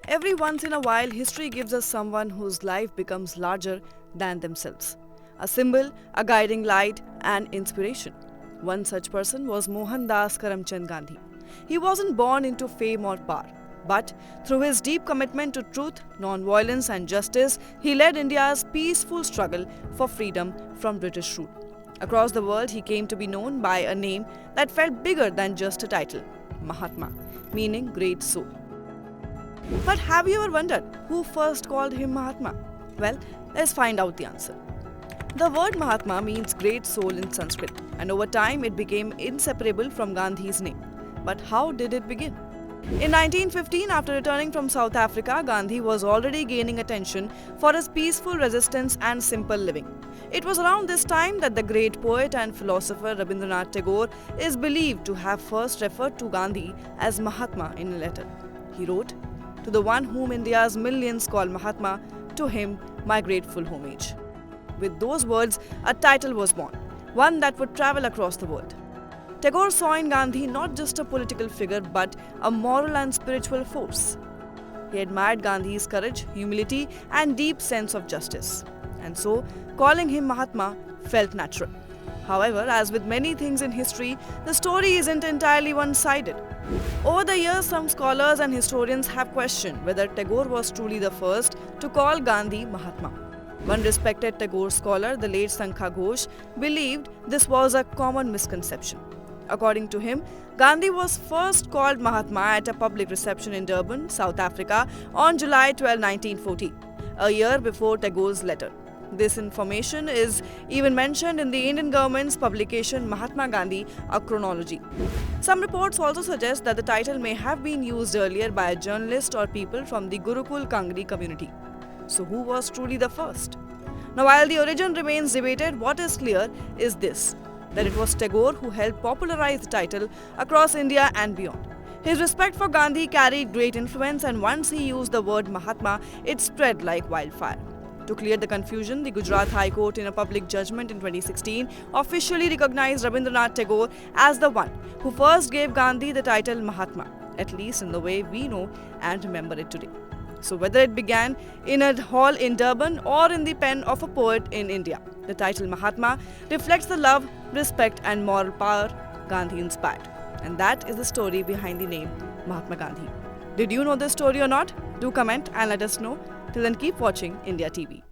Every once in a while, history gives us someone whose life becomes larger than themselves. A symbol, a guiding light, and inspiration. One such person was Mohandas Karamchand Gandhi. He wasn't born into fame or power, but through his deep commitment to truth, non-violence, and justice, he led India's peaceful struggle for freedom from British rule. Across the world, he came to be known by a name that felt bigger than just a title, Mahatma, meaning great soul. But have you ever wondered who first called him Mahatma? Well, let's find out the answer. The word Mahatma means great soul in Sanskrit, and over time it became inseparable from Gandhi's name. But how did it begin? In 1915, after returning from South Africa, Gandhi was already gaining attention for his peaceful resistance and simple living. It was around this time that the great poet and philosopher Rabindranath Tagore is believed to have first referred to Gandhi as Mahatma in a letter. He wrote, "To the one whom India's millions call Mahatma, to him my grateful homage." With those words, a title was born, one that would travel across the world. Tagore saw in Gandhi not just a political figure but a moral and spiritual force. He admired Gandhi's courage, humility, and deep sense of justice. And so, calling him Mahatma felt natural. However, as with many things in history, the story isn't entirely one-sided. Over the years, some scholars and historians have questioned whether Tagore was truly the first to call Gandhi Mahatma. One respected Tagore scholar, the late Sankha Ghosh, believed this was a common misconception. According to him, Gandhi was first called Mahatma at a public reception in Durban, South Africa on July 12, 1940, a year before Tagore's letter. This information is even mentioned in the Indian government's publication Mahatma Gandhi, A Chronology. Some reports also suggest that the title may have been used earlier by a journalist or people from the Gurukul Kangri community. So who was truly the first? Now, while the origin remains debated, what is clear is this, that it was Tagore who helped popularize the title across India and beyond. His respect for Gandhi carried great influence, and once he used the word Mahatma, it spread like wildfire. To clear the confusion, the Gujarat High Court, in a public judgment in 2016, officially recognized Rabindranath Tagore as the one who first gave Gandhi the title Mahatma, at least in the way we know and remember it today. So whether it began in a hall in Durban or in the pen of a poet in India, the title Mahatma reflects the love, respect, and moral power Gandhi inspired. And that is the story behind the name Mahatma Gandhi. Did you know this story or not? Do comment and let us know. Till then, keep watching India TV.